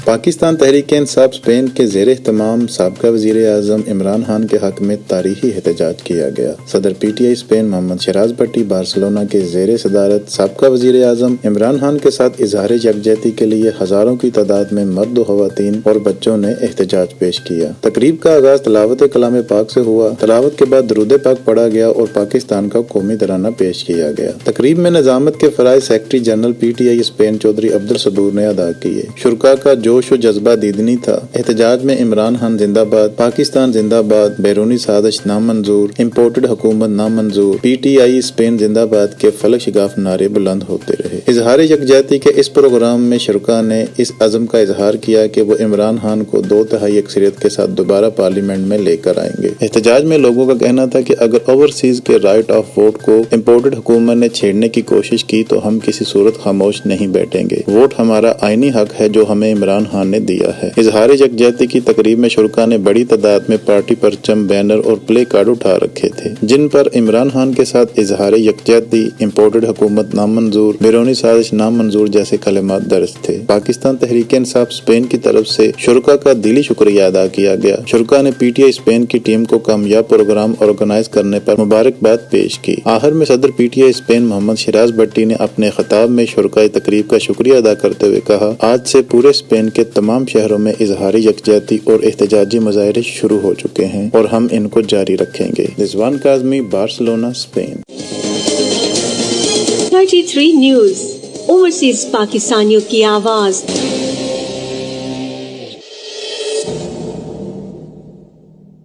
Pakistan Tehreek Insaf Spain کے زیر اہتمام سابقہ وزیر اعظم عمران خان کے حق میں تاریخی احتجاج کیا گیا۔ صدر P T I Spain Muhammad Shiraz Bhatti Barcelona کے زیر صدارت سابقہ وزیر اعظم عمران خان کے ساتھ اظہار یکجہتی کے لیے ہزاروں کی تعداد میں مرد و خواتین اور بچوں نے احتجاج پیش کیا۔ تقریب کا آغاز تلاوت کلام پاک سے ہوا۔ تلاوت کے بعد درود پاک پڑھا گیا اور پاکستان کا قومی ترانہ پیش کیا گیا۔ تقریب میں نظامت کے فرائض secretary general P T I Spain Chaudhry Abdul Saboor نے ادا کیے۔ شرکاء کا جوش و جذبہ دیدنی تھا۔ احتجاج میں عمران خان زندہ باد، پاکستان زندہ باد، بیرونی سازش نامنظور، امپورٹڈ حکومت نامنظور، پی ٹی آئی اسپین زندہ باد کے فلک شگاف نعرے بلند ہوتے رہے۔ اظہار یکجہتی کے اس پروگرام میں شرکاء نے اس عزم کا اظہار کیا کہ وہ عمران خان کو 2/3 اکثریت کے ساتھ دوبارہ پارلیمنٹ میں لے کر آئیں گے۔ احتجاج میں لوگوں کا کہنا تھا کہ اگر اوورسیز کے رائٹ آف ووٹ کو امپورٹڈ حکومت نے چھیڑنے کی کوشش کی تو ہم کسی صورت خاموش نہیں بیٹھیں گے۔ ووٹ ہمارا آئینی حق ہے جو ہمیں عمران خان نے دیا ہے۔ اظہار یکجہتی کی تقریب میں شرکاء نے بڑی تعداد میں پارٹی پرچم، بینر اور پلے کارڈ اٹھا رکھے تھے جن پر عمران خان کے ساتھ اظہار یکجہتی، امپورٹڈ حکومت نامنظور، بیرونی سازش نامنظور جیسے کلمات درج تھے۔ پاکستان تحریک انصاف اسپین کی طرف سے شرکاء کا دلی شکریہ ادا کیا گیا۔ شرکاء نے پی ٹی آئی اسپین کی ٹیم کو کامیاب پروگرام آرگنائز کرنے پر مبارکباد پیش کی۔ آخر میں صدر P T I Spain Muhammad Shiraz بھٹی نے اپنے خطاب میں شرکائے تقریب کا شکریہ ادا کرتے ہوئے کہا، آج سے پورے اسپین کے تمام شہروں میں اظہار یکجہتی اور احتجاجی مظاہرے شروع ہو چکے ہیں اور ہم ان کو جاری رکھیں گے۔ Rizwan Kazmi, Barcelona, Spain. 33 news, overseas پاکستانیوں کی آواز۔